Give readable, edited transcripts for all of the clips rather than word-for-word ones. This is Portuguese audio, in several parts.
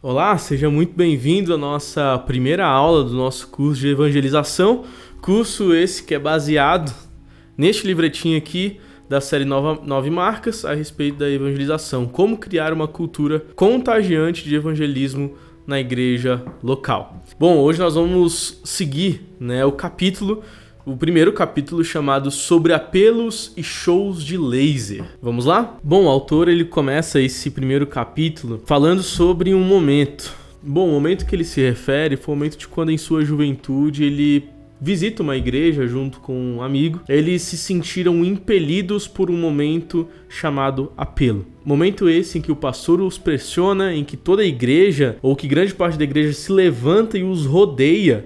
Olá, seja muito bem-vindo à nossa primeira aula do nosso curso de evangelização, curso esse que é baseado neste livretinho aqui da série Nove Marcas a respeito da evangelização, como criar uma cultura contagiante de evangelismo na igreja local. Bom, hoje nós vamos seguir o primeiro capítulo chamado Sobre Apelos e Shows de Laser. Vamos lá? Bom, o autor ele começa esse primeiro capítulo falando sobre um momento. Bom, o momento que ele se refere foi o momento de quando em sua juventude ele visita uma igreja junto com um amigo. Eles se sentiram impelidos por um momento chamado apelo. Momento esse em que o pastor os pressiona, em que toda a igreja, ou que grande parte da igreja se levanta e os rodeia,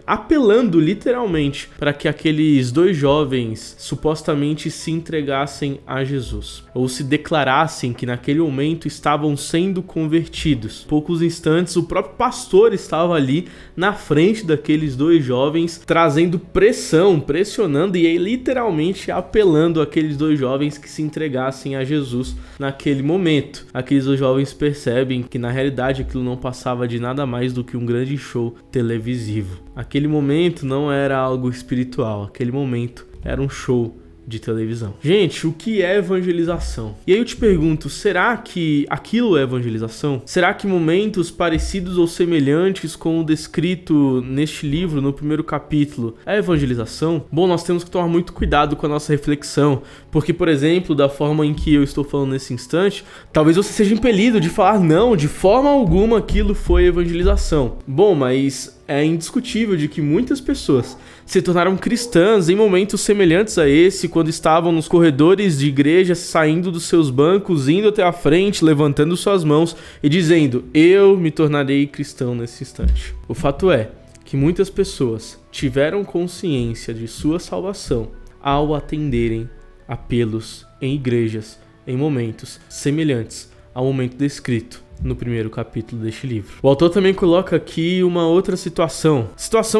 apelando literalmente para que aqueles dois jovens supostamente se entregassem a Jesus, ou se declarassem que naquele momento estavam sendo convertidos. Poucos instantes, o próprio pastor estava ali na frente daqueles dois jovens, trazendo pressão, pressionando e aí literalmente apelando aqueles dois jovens que se entregassem a Jesus naquele momento. Aqueles dois jovens percebem que na realidade aquilo não passava de nada mais do que um grande show televisivo. Aquele momento não era algo espiritual, aquele momento era um show de televisão. Gente, o que é evangelização? E aí eu te pergunto, será que aquilo é evangelização? Será que momentos parecidos ou semelhantes com o descrito neste livro, no primeiro capítulo, é evangelização? Bom, nós temos que tomar muito cuidado com a nossa reflexão, porque, por exemplo, da forma em que eu estou falando nesse instante, talvez você seja impelido de falar, não, de forma alguma aquilo foi evangelização. Bom, mas é indiscutível de que muitas pessoas se tornaram cristãs em momentos semelhantes a esse, quando estavam nos corredores de igreja, saindo dos seus bancos, indo até a frente, levantando suas mãos e dizendo, eu me tornarei cristão nesse instante. O fato é que muitas pessoas tiveram consciência de sua salvação ao atenderem apelos em igrejas em momentos semelhantes ao momento descrito no primeiro capítulo deste livro. O autor também coloca aqui uma outra situação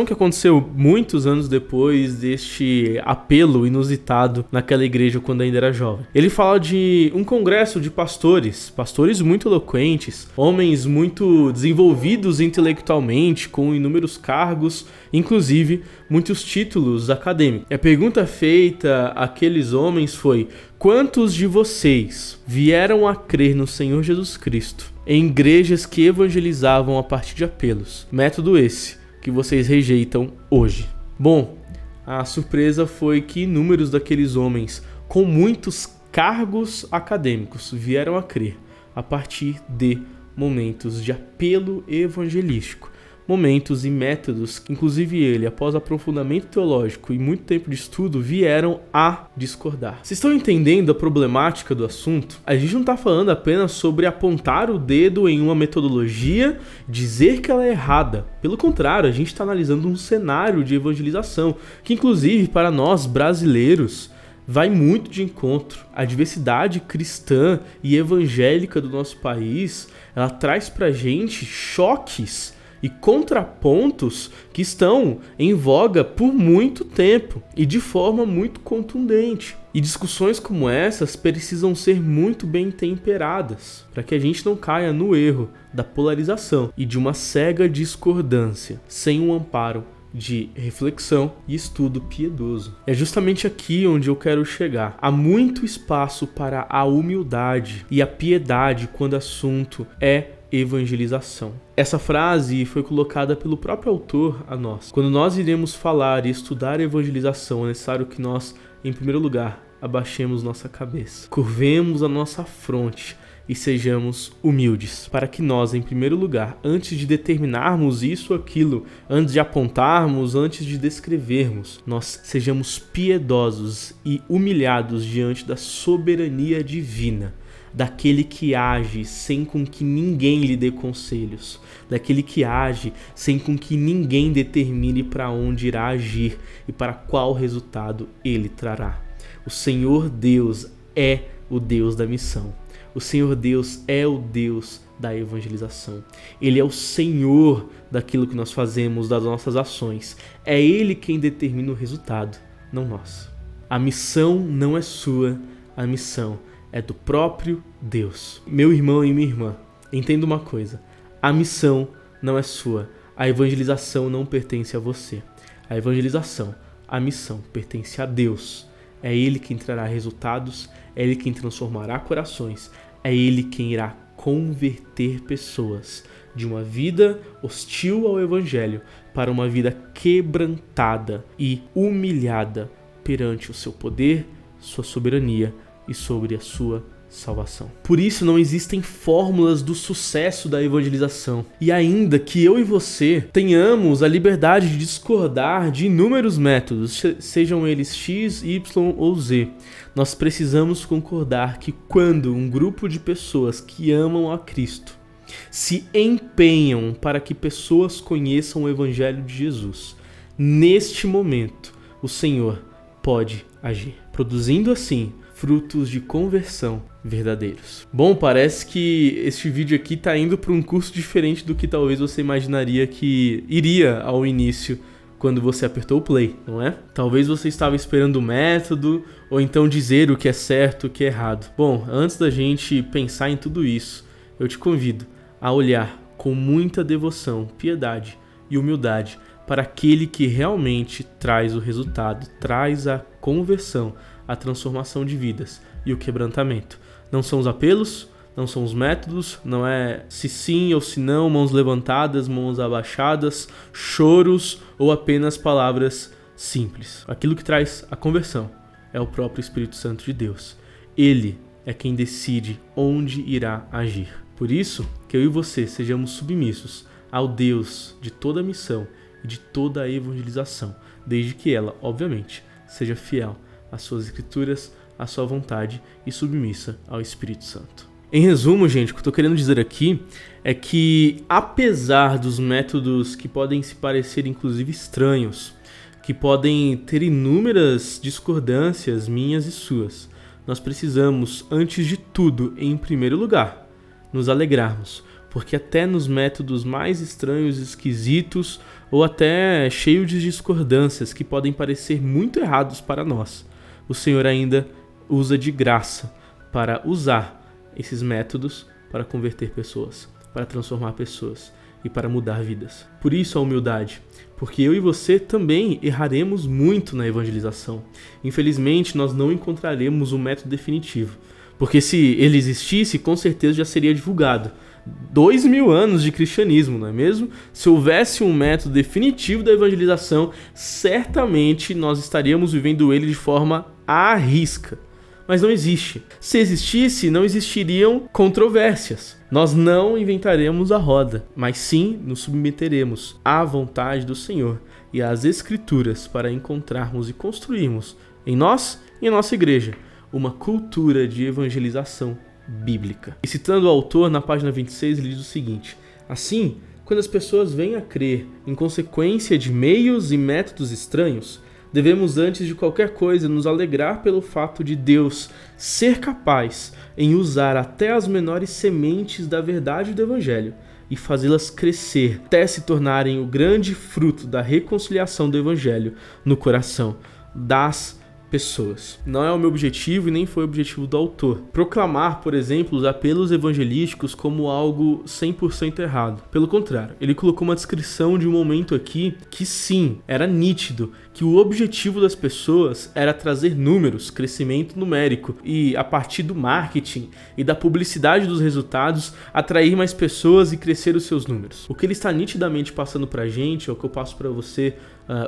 que aconteceu muitos anos depois deste apelo inusitado naquela igreja quando ainda era jovem. Ele fala de um congresso de pastores muito eloquentes, homens muito desenvolvidos intelectualmente, com inúmeros cargos, inclusive muitos títulos acadêmicos. A pergunta feita àqueles homens foi: quantos de vocês vieram a crer no Senhor Jesus Cristo em igrejas que evangelizavam a partir de apelos? Método esse que vocês rejeitam hoje. Bom, a surpresa foi que inúmeros daqueles homens com muitos cargos acadêmicos vieram a crer a partir de momentos de apelo evangelístico. Momentos e métodos que, inclusive ele, após aprofundamento teológico e muito tempo de estudo, vieram a discordar. Vocês estão entendendo a problemática do assunto? A gente não está falando apenas sobre apontar o dedo em uma metodologia, dizer que ela é errada. Pelo contrário, a gente está analisando um cenário de evangelização, que inclusive para nós brasileiros vai muito de encontro. A diversidade cristã e evangélica do nosso país, ela traz pra gente choques e contrapontos que estão em voga por muito tempo e de forma muito contundente. E discussões como essas precisam ser muito bem temperadas para que a gente não caia no erro da polarização e de uma cega discordância sem um amparo de reflexão e estudo piedoso. É justamente aqui onde eu quero chegar. Há muito espaço para a humildade e a piedade quando o assunto é evangelização. Essa frase foi colocada pelo próprio autor a nós. Quando nós iremos falar e estudar evangelização, é necessário que nós, em primeiro lugar, abaixemos nossa cabeça, curvemos a nossa fronte e sejamos humildes, para que nós, em primeiro lugar, antes de determinarmos isso ou aquilo, antes de apontarmos, antes de descrevermos, nós sejamos piedosos e humilhados diante da soberania divina, daquele que age sem com que ninguém lhe dê conselhos, daquele que age sem com que ninguém determine para onde irá agir e para qual resultado ele trará. O Senhor Deus é o Deus da missão. O Senhor Deus é o Deus da evangelização. Ele é o Senhor daquilo que nós fazemos, das nossas ações. É Ele quem determina o resultado, não nós. A missão não é sua, a missão é do próprio Deus. Meu irmão e minha irmã, entenda uma coisa: A missão não é sua. A evangelização não pertence a você. A evangelização, a missão, pertence a Deus. É Ele quem trará resultados, é Ele quem transformará corações, é Ele quem irá converter pessoas de uma vida hostil ao Evangelho para uma vida quebrantada e humilhada perante o seu poder, sua soberania e sobre a sua salvação. Por isso não existem fórmulas do sucesso da evangelização. E ainda que eu e você tenhamos a liberdade de discordar de inúmeros métodos, sejam eles X, Y ou Z, nós precisamos concordar que quando um grupo de pessoas que amam a Cristo se empenham para que pessoas conheçam o Evangelho de Jesus, neste momento o Senhor pode agir, produzindo assim frutos de conversão verdadeiros. Bom, parece que este vídeo aqui está indo para um curso diferente do que talvez você imaginaria que iria ao início quando você apertou o play, não é? Talvez você estava esperando o método ou então dizer o que é certo, o que é errado. Bom, antes da gente pensar em tudo isso, eu te convido a olhar com muita devoção, piedade e humildade para aquele que realmente traz o resultado, traz a conversão, a transformação de vidas e o quebrantamento. Não são os apelos, não são os métodos, não é se sim ou se não, mãos levantadas, mãos abaixadas, choros ou apenas palavras simples. Aquilo que traz a conversão é o próprio Espírito Santo de Deus. Ele é quem decide onde irá agir. Por isso, que eu e você sejamos submissos ao Deus de toda a missão e de toda a evangelização, desde que ela, obviamente, seja fiel às suas escrituras, à sua vontade e submissa ao Espírito Santo. Em resumo, gente, o que eu estou querendo dizer aqui é que, apesar dos métodos que podem se parecer inclusive estranhos, que podem ter inúmeras discordâncias minhas e suas, nós precisamos, antes de tudo, em primeiro lugar, nos alegrarmos, porque até nos métodos mais estranhos, esquisitos ou até cheios de discordâncias que podem parecer muito errados para nós, o Senhor ainda usa de graça para usar esses métodos para converter pessoas, para transformar pessoas e para mudar vidas. Por isso a humildade, porque eu e você também erraremos muito na evangelização. Infelizmente, nós não encontraremos o método definitivo, porque se ele existisse, com certeza já seria divulgado. 2000 anos de cristianismo, não é mesmo? Se houvesse um método definitivo da evangelização, certamente nós estaríamos vivendo ele de forma à risca. Mas não existe. Se existisse, não existiriam controvérsias. Nós não inventaremos a roda, mas sim nos submeteremos à vontade do Senhor e às Escrituras para encontrarmos e construirmos em nós e em nossa igreja uma cultura de evangelização bíblica. E citando o autor, na página 26, ele diz o seguinte: assim, quando as pessoas vêm a crer em consequência de meios e métodos estranhos, devemos, antes de qualquer coisa, nos alegrar pelo fato de Deus ser capaz em usar até as menores sementes da verdade do Evangelho e fazê-las crescer até se tornarem o grande fruto da reconciliação do Evangelho no coração das pessoas. Não é o meu objetivo e nem foi o objetivo do autor proclamar, por exemplo, os apelos evangelísticos como algo 100% errado. Pelo contrário, ele colocou uma descrição de um momento aqui que sim, era nítido que o objetivo das pessoas era trazer números, crescimento numérico e, a partir do marketing e da publicidade dos resultados, atrair mais pessoas e crescer os seus números. O que ele está nitidamente passando pra gente, é o que eu passo para você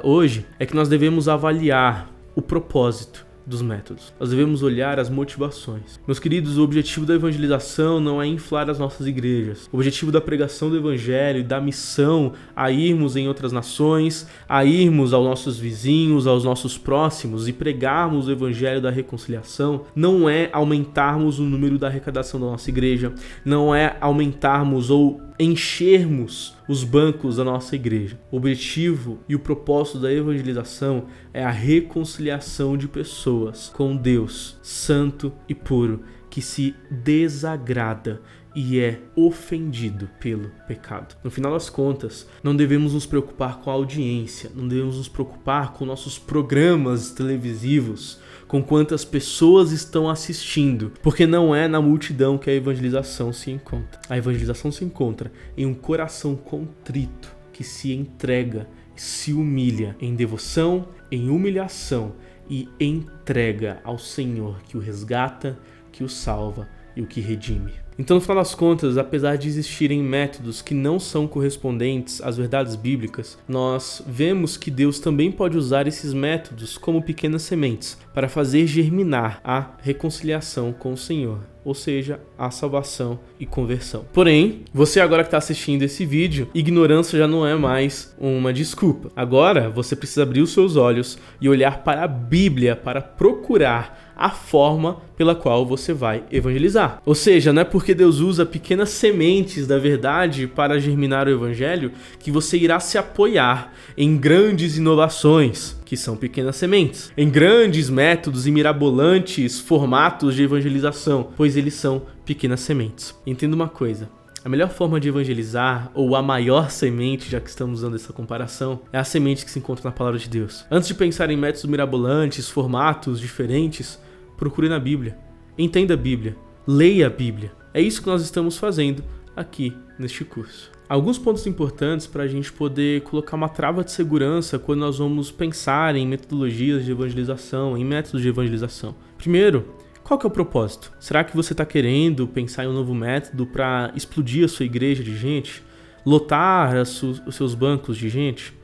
hoje, é que nós devemos avaliar o propósito dos métodos. Nós devemos olhar as motivações. Meus queridos, o objetivo da evangelização não é inflar as nossas igrejas. O objetivo da pregação do evangelho e da missão a irmos em outras nações, a irmos aos nossos vizinhos, aos nossos próximos e pregarmos o evangelho da reconciliação, não é aumentarmos o número da arrecadação da nossa igreja, não é aumentarmos ou enchermos os bancos da nossa igreja. O objetivo e o propósito da evangelização é a reconciliação de pessoas com Deus santo e puro, que se desagrada e é ofendido pelo pecado. No final das contas, não devemos nos preocupar com a audiência, não devemos nos preocupar com nossos programas televisivos, com quantas pessoas estão assistindo, porque não é na multidão que a evangelização se encontra. A evangelização se encontra em um coração contrito, que se entrega, se humilha em devoção, em humilhação e entrega ao Senhor que o resgata, que o salva e o que redime. Então, no final das contas, apesar de existirem métodos que não são correspondentes às verdades bíblicas, nós vemos que Deus também pode usar esses métodos como pequenas sementes para fazer germinar a reconciliação com o Senhor, ou seja, a salvação e conversão. Porém, você agora que está assistindo esse vídeo, ignorância já não é mais uma desculpa. Agora, você precisa abrir os seus olhos e olhar para a Bíblia para procurar a forma pela qual você vai evangelizar. Ou seja, não é porque Deus usa pequenas sementes da verdade para germinar o evangelho que você irá se apoiar em grandes inovações, que são pequenas sementes, em grandes métodos e mirabolantes formatos de evangelização, pois eles são pequenas sementes. Entenda uma coisa. A melhor forma de evangelizar, ou a maior semente, já que estamos usando essa comparação, é a semente que se encontra na palavra de Deus. Antes de pensar em métodos mirabolantes, formatos diferentes, procure na Bíblia, entenda a Bíblia, leia a Bíblia. É isso que nós estamos fazendo aqui neste curso. Alguns pontos importantes para a gente poder colocar uma trava de segurança quando nós vamos pensar em metodologias de evangelização, em métodos de evangelização. Primeiro, qual que é o propósito? Será que você está querendo pensar em um novo método para explodir a sua igreja de gente? Lotar os seus bancos de gente?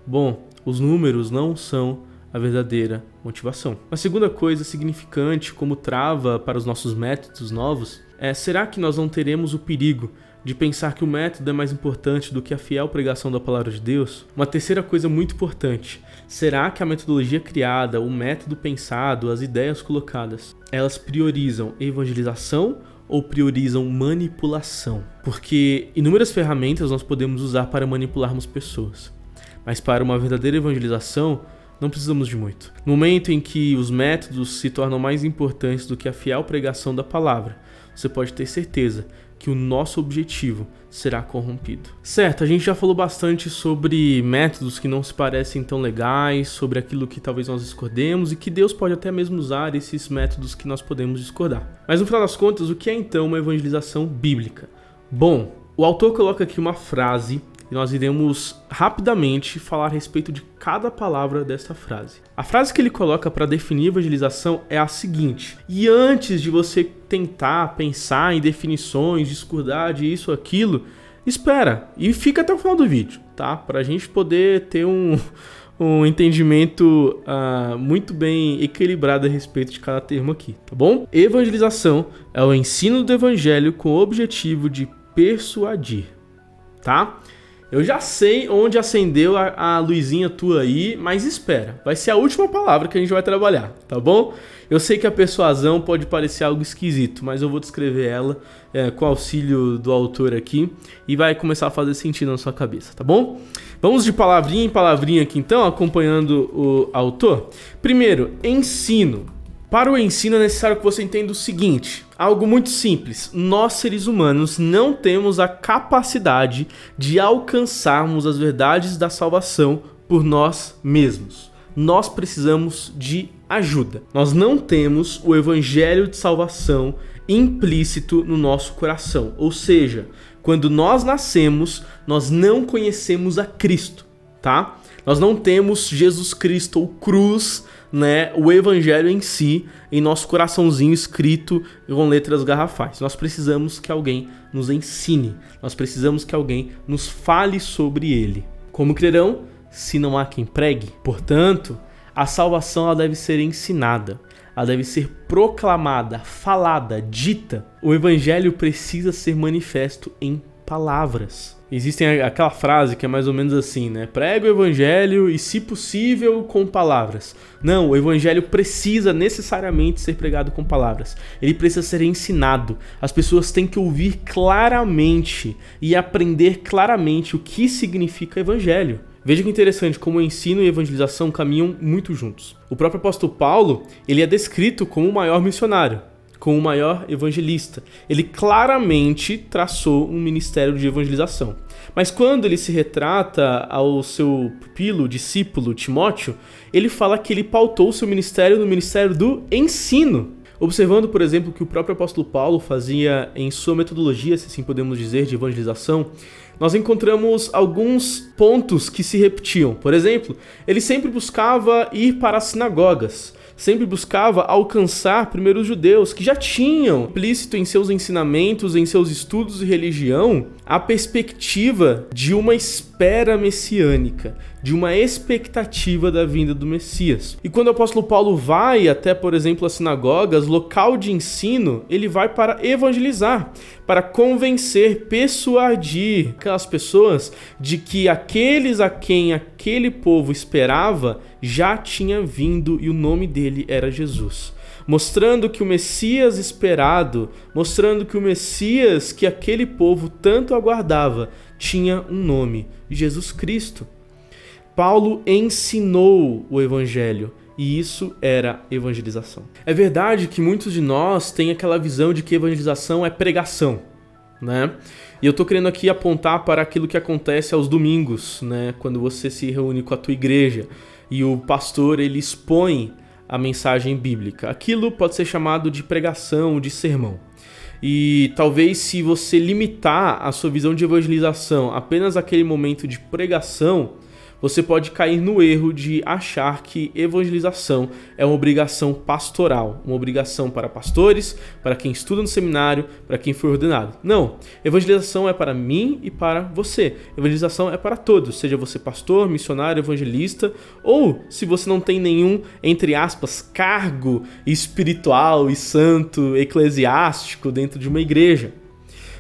Bom, os números não são a verdadeira motivação. A segunda coisa significante como trava para os nossos métodos novos é: será que nós não teremos o perigo de pensar que o método é mais importante do que a fiel pregação da palavra de Deus? Uma terceira coisa muito importante: será que a metodologia criada, o método pensado, as ideias colocadas, elas priorizam evangelização ou priorizam manipulação? Porque inúmeras ferramentas nós podemos usar para manipularmos pessoas, mas para uma verdadeira evangelização não precisamos de muito. No momento em que os métodos se tornam mais importantes do que a fiel pregação da palavra, você pode ter certeza que o nosso objetivo será corrompido. Certo, a gente já falou bastante sobre métodos que não se parecem tão legais, sobre aquilo que talvez nós discordemos e que Deus pode até mesmo usar esses métodos que nós podemos discordar. Mas no final das contas, o que é então uma evangelização bíblica? Bom, o autor coloca aqui uma frase e nós iremos rapidamente falar a respeito de cada palavra dessa frase. A frase que ele coloca para definir evangelização é a seguinte: e antes de você tentar pensar em definições, discordar de isso ou aquilo, espera e fica até o final do vídeo, tá? Para a gente poder ter um entendimento muito bem equilibrado a respeito de cada termo aqui, tá bom? Evangelização é o ensino do evangelho com o objetivo de persuadir, tá? Eu já sei onde acendeu a luzinha tua aí, mas espera, vai ser a última palavra que a gente vai trabalhar, tá bom? Eu sei que a persuasão pode parecer algo esquisito, mas eu vou descrever ela com auxílio do autor aqui e vai começar a fazer sentido na sua cabeça, tá bom? Vamos de palavrinha em palavrinha aqui então, acompanhando o autor. Primeiro, ensino. Para o ensino é necessário que você entenda o seguinte: algo muito simples. Nós, seres humanos, não temos a capacidade de alcançarmos as verdades da salvação por nós mesmos. Nós precisamos de ajuda. Nós não temos o evangelho de salvação implícito no nosso coração. Ou seja, quando nós nascemos, nós não conhecemos a Cristo, tá? Nós não temos Jesus Cristo ou cruz, né, o evangelho em si, em nosso coraçãozinho escrito com letras garrafais. Nós precisamos que alguém nos ensine, nós precisamos que alguém nos fale sobre ele. Como crerão, se não há quem pregue? Portanto, a salvação ela deve ser ensinada, ela deve ser proclamada, falada, dita. O evangelho precisa ser manifesto em palavras. Existe aquela frase que é mais ou menos assim, né? Prega o evangelho e, se possível, com palavras. Não, o evangelho precisa necessariamente ser pregado com palavras. Ele precisa ser ensinado. As pessoas têm que ouvir claramente e aprender claramente o que significa evangelho. Veja que interessante como o ensino e a evangelização caminham muito juntos. O próprio apóstolo Paulo, ele é descrito como o maior missionário. como o maior evangelista. Ele claramente traçou um ministério de evangelização. Mas quando ele se retrata ao seu pupilo, discípulo Timóteo, ele fala que ele pautou seu ministério no ministério do ensino. Observando, por exemplo, que o próprio apóstolo Paulo fazia em sua metodologia, se assim podemos dizer, de evangelização, nós encontramos alguns pontos que se repetiam. Por exemplo, ele sempre buscava ir para as sinagogas, sempre buscava alcançar primeiro os judeus, que já tinham implícito em seus ensinamentos, em seus estudos de religião, a perspectiva de uma espera messiânica, de uma expectativa da vinda do Messias. E quando o apóstolo Paulo vai até, por exemplo, as sinagogas, local de ensino, ele vai para evangelizar, para convencer, persuadir aquelas pessoas de que aqueles a quem aquele povo esperava já tinha vindo e o nome dele era Jesus. Mostrando que o Messias esperado, mostrando que o Messias que aquele povo tanto aguardava, tinha um nome, Jesus Cristo. Paulo ensinou o Evangelho, e isso era evangelização. É verdade que muitos de nós têm aquela visão de que evangelização é pregação, né? E eu tô querendo aqui apontar para aquilo que acontece aos domingos, né? Quando você se reúne com a tua igreja e o pastor, ele expõe a mensagem bíblica. Aquilo pode ser chamado de pregação, de sermão. E talvez se você limitar a sua visão de evangelização apenas àquele momento de pregação, você pode cair no erro de achar que evangelização é uma obrigação pastoral, uma obrigação para pastores, para quem estuda no seminário, para quem foi ordenado. Não, evangelização é para mim e para você. Evangelização é para todos, seja você pastor, missionário, evangelista, ou se você não tem nenhum, entre aspas, cargo espiritual e santo, eclesiástico dentro de uma igreja.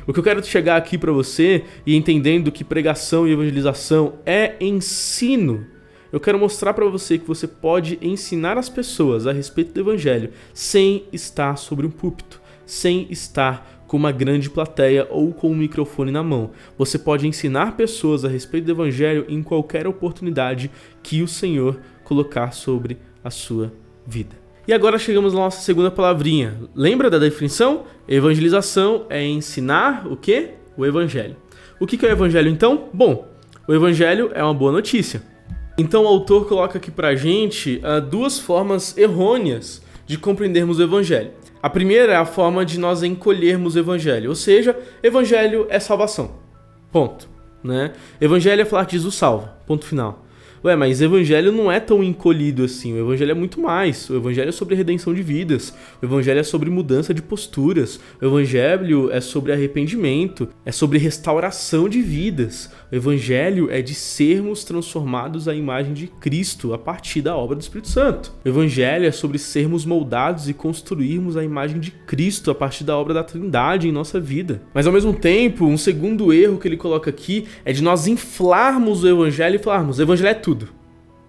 O que eu quero chegar aqui para você, e entendendo que pregação e evangelização é ensino, eu quero mostrar para você que você pode ensinar as pessoas a respeito do evangelho sem estar sobre um púlpito, sem estar com uma grande plateia ou com um microfone na mão. Você pode ensinar pessoas a respeito do evangelho em qualquer oportunidade que o Senhor colocar sobre a sua vida. E agora chegamos na nossa segunda palavrinha. Lembra da definição? Evangelização é ensinar o quê? O evangelho. O que é o evangelho então? Bom, o evangelho é uma boa notícia. Então o autor coloca aqui pra gente duas formas errôneas de compreendermos o evangelho. A primeira é a forma de nós encolhermos o evangelho, ou seja, evangelho é salvação. Ponto. Né? Evangelho é falar que Jesus salva. Ponto final. Ué, mas o evangelho não é tão encolhido assim, o evangelho é muito mais. O evangelho é sobre redenção de vidas, o evangelho é sobre mudança de posturas, o evangelho é sobre arrependimento, é sobre restauração de vidas. O evangelho é de sermos transformados à imagem de Cristo a partir da obra do Espírito Santo. O evangelho é sobre sermos moldados e construirmos a imagem de Cristo a partir da obra da Trindade em nossa vida. Mas ao mesmo tempo, um segundo erro que ele coloca aqui é de nós inflarmos o evangelho e falarmos, o evangelho é tudo.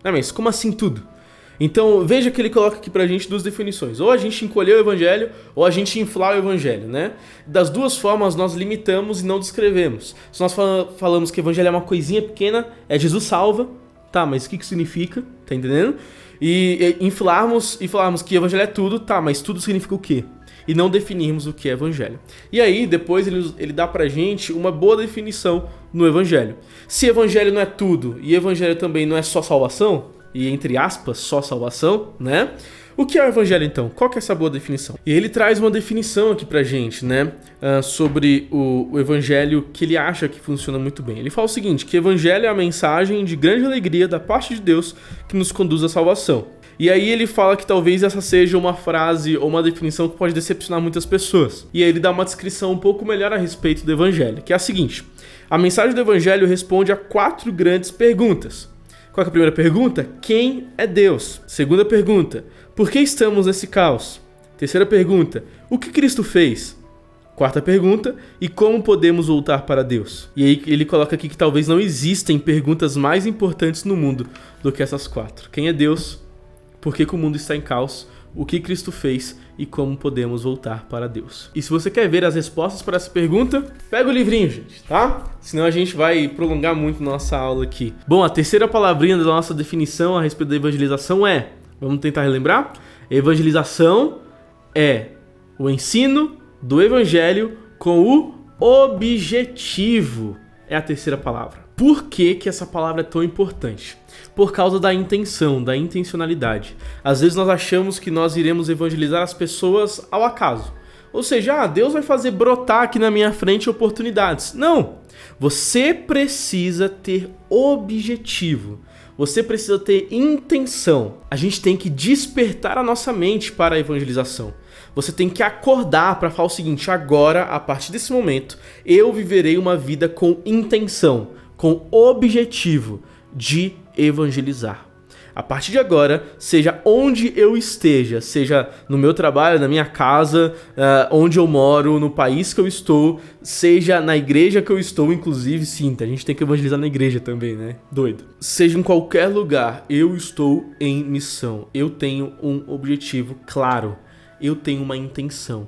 Não, mas como assim tudo? Então veja que ele coloca aqui pra gente duas definições. Ou a gente encolher o evangelho, ou a gente inflar o evangelho, né? Das duas formas nós limitamos e não descrevemos. Se nós falamos que o evangelho é uma coisinha pequena, é Jesus salva, tá, mas o que significa? Tá entendendo? E inflarmos e falarmos que o evangelho é tudo, tá, mas tudo significa o quê? E não definirmos o que é evangelho. E aí, depois ele dá pra gente uma boa definição no evangelho. Se evangelho não é tudo, e evangelho também não é só salvação, e entre aspas, só salvação, né? O que é o evangelho então? Qual que é essa boa definição? E ele traz uma definição aqui pra gente, né? Sobre o evangelho que ele acha que funciona muito bem. Ele fala o seguinte, que evangelho é a mensagem de grande alegria da parte de Deus que nos conduz à salvação. E aí ele fala que talvez essa seja uma frase ou uma definição que pode decepcionar muitas pessoas. E aí ele dá uma descrição um pouco melhor a respeito do evangelho, que é a seguinte. A mensagem do evangelho responde a 4 grandes perguntas. Qual é a primeira pergunta? Quem é Deus? Segunda pergunta, por que estamos nesse caos? Terceira pergunta, o que Cristo fez? Quarta pergunta, e como podemos voltar para Deus? E aí ele coloca aqui que talvez não existem perguntas mais importantes no mundo do que essas 4. Quem é Deus? Por que o mundo está em caos? O que Cristo fez? E como podemos voltar para Deus? E se você quer ver as respostas para essa pergunta, pega o livrinho, gente, tá? Senão a gente vai prolongar muito nossa aula aqui. Bom, a terceira palavrinha da nossa definição a respeito da evangelização é... Vamos tentar relembrar? Evangelização é O ensino do evangelho com o objetivo é a terceira palavra. Por que essa palavra é tão importante? Por causa da intenção, da intencionalidade. Às vezes nós achamos que nós iremos evangelizar as pessoas ao acaso. Ou seja, Deus vai fazer brotar aqui na minha frente oportunidades. Não! Você precisa ter objetivo. Você precisa ter intenção. A gente tem que despertar a nossa mente para a evangelização. Você tem que acordar para falar o seguinte: agora, a partir desse momento, eu viverei uma vida com intenção, com objetivo de evangelizar. A partir de agora, seja onde eu esteja, seja no meu trabalho, na minha casa, onde eu moro, no país que eu estou, seja na igreja que eu estou, inclusive, sim, a gente tem que evangelizar na igreja também, né? Doido. Seja em qualquer lugar, eu estou em missão. Eu tenho um objetivo claro. Eu tenho uma intenção.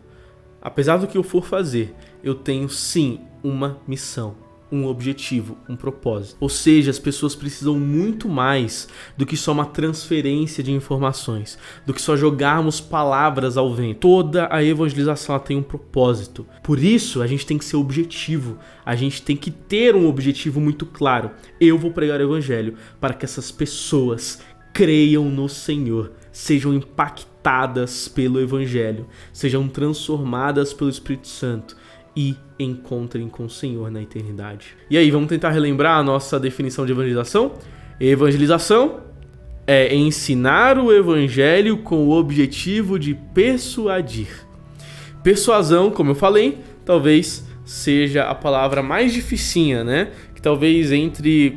Apesar do que eu for fazer, eu tenho, sim, uma missão. Um objetivo, um propósito. Ou seja, as pessoas precisam muito mais do que só uma transferência de informações, do que só jogarmos palavras ao vento. Toda a evangelização ela tem um propósito. Por isso, a gente tem que ser objetivo. A gente tem que ter um objetivo muito claro. Eu vou pregar o evangelho para que essas pessoas creiam no Senhor, sejam impactadas pelo evangelho, sejam transformadas pelo Espírito Santo e encontrem com o Senhor na eternidade. E aí, vamos tentar relembrar a nossa definição de evangelização? Evangelização é ensinar o evangelho com o objetivo de persuadir. Persuasão, como eu falei, talvez seja a palavra mais dificinha, né? Que talvez entre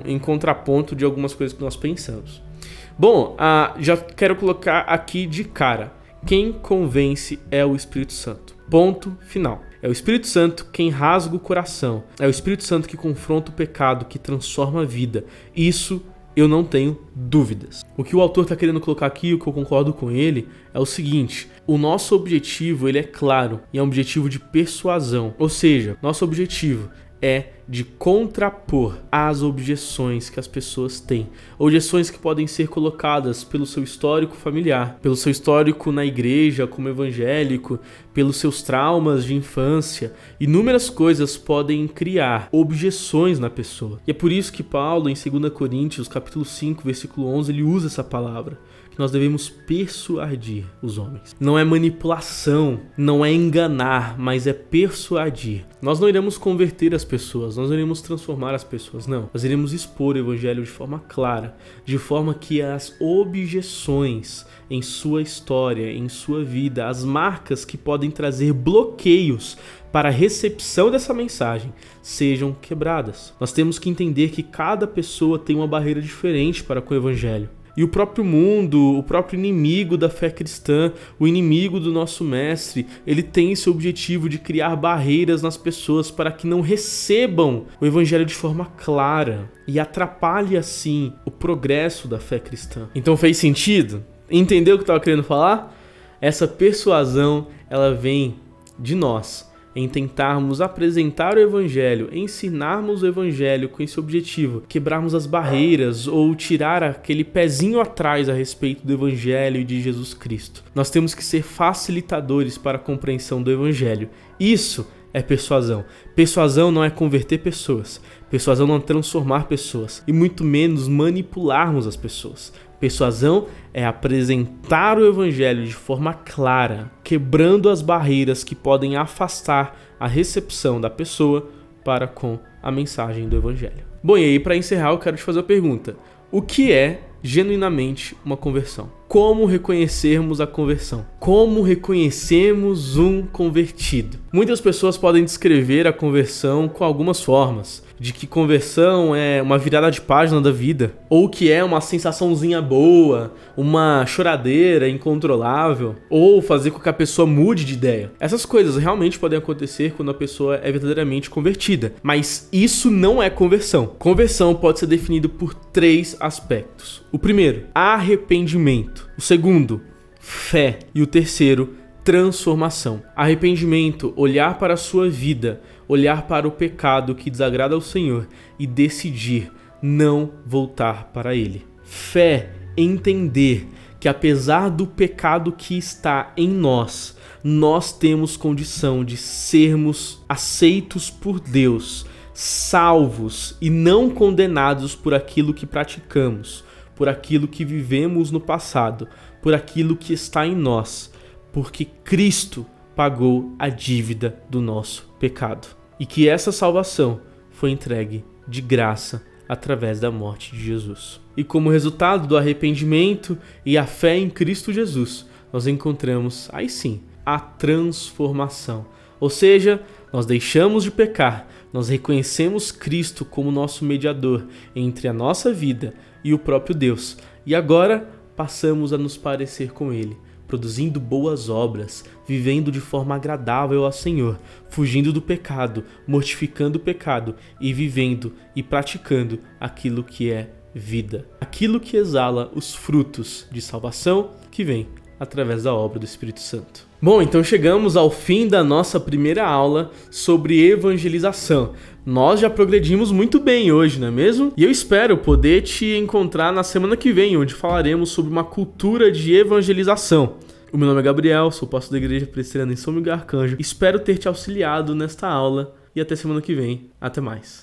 em contraponto de algumas coisas que nós pensamos. Bom, já quero colocar aqui de cara: quem convence é o Espírito Santo. Ponto final. É o Espírito Santo quem rasga o coração. É o Espírito Santo que confronta o pecado, que transforma a vida. Isso eu não tenho dúvidas. O que o autor está querendo colocar aqui, o que eu concordo com ele, é o seguinte: o nosso objetivo ele é claro e é um objetivo de persuasão. Ou seja, nosso objetivo é de contrapor as objeções que as pessoas têm. Objeções que podem ser colocadas pelo seu histórico familiar, pelo seu histórico na igreja como evangélico, pelos seus traumas de infância. Inúmeras coisas podem criar objeções na pessoa. E é por isso que Paulo, em 2 Coríntios, capítulo 5, versículo 11, ele usa essa palavra. Que nós devemos persuadir os homens. Não é manipulação, não é enganar, mas é persuadir. Nós não iremos converter as pessoas, nós não iremos transformar as pessoas, não. Nós iremos expor o evangelho de forma clara, de forma que as objeções em sua história, em sua vida, as marcas que podem trazer bloqueios para a recepção dessa mensagem sejam quebradas. Nós temos que entender que cada pessoa tem uma barreira diferente para com o evangelho. E o próprio mundo, o próprio inimigo da fé cristã, o inimigo do nosso mestre, ele tem esse objetivo de criar barreiras nas pessoas para que não recebam o evangelho de forma clara e atrapalhe assim o progresso da fé cristã. Então fez sentido? Entendeu o que eu estava querendo falar? Essa persuasão, ela vem de nós, em tentarmos apresentar o evangelho, ensinarmos o evangelho com esse objetivo, quebrarmos as barreiras ou tirar aquele pezinho atrás a respeito do evangelho e de Jesus Cristo. Nós temos que ser facilitadores para a compreensão do evangelho. Isso é persuasão. Persuasão não é converter pessoas. Persuasão não é transformar pessoas. E muito menos manipularmos as pessoas. Persuasão é apresentar o evangelho de forma clara, quebrando as barreiras que podem afastar a recepção da pessoa para com a mensagem do evangelho. Bom, e aí para encerrar eu quero te fazer a pergunta: o que é genuinamente uma conversão? Como reconhecermos a conversão? Como reconhecemos um convertido? Muitas pessoas podem descrever a conversão com algumas formas. De que conversão é uma virada de página da vida, ou que é uma sensaçãozinha boa, uma choradeira incontrolável, ou fazer com que a pessoa mude de ideia. Essas coisas realmente podem acontecer quando a pessoa é verdadeiramente convertida, mas isso não é conversão. Conversão pode ser definido por 3 aspectos. O primeiro, arrependimento. O segundo, fé. E o terceiro, transformação. Arrependimento, olhar para a sua vida, olhar para o pecado que desagrada ao Senhor e decidir não voltar para Ele. Fé, entender que apesar do pecado que está em nós nós temos condição de sermos aceitos por Deus, salvos e não condenados por aquilo que praticamos, por aquilo que vivemos no passado, por aquilo que está em nós, porque Cristo pagou a dívida do nosso pecado. E que essa salvação foi entregue de graça através da morte de Jesus. E como resultado do arrependimento e a fé em Cristo Jesus, nós encontramos, aí sim, a transformação. Ou seja, nós deixamos de pecar, nós reconhecemos Cristo como nosso mediador entre a nossa vida e o próprio Deus. E agora passamos a nos parecer com Ele, produzindo boas obras, vivendo de forma agradável ao Senhor, fugindo do pecado, mortificando o pecado e vivendo e praticando aquilo que é vida. Aquilo que exala os frutos de salvação que vem através da obra do Espírito Santo. Bom, então chegamos ao fim da nossa primeira aula sobre evangelização. Nós já progredimos muito bem hoje, não é mesmo? E eu espero poder te encontrar na semana que vem, onde falaremos sobre uma cultura de evangelização. O meu nome é Gabriel, sou pastor da Igreja Presbiteriana em São Miguel Arcanjo. Espero ter te auxiliado nesta aula e até semana que vem. Até mais.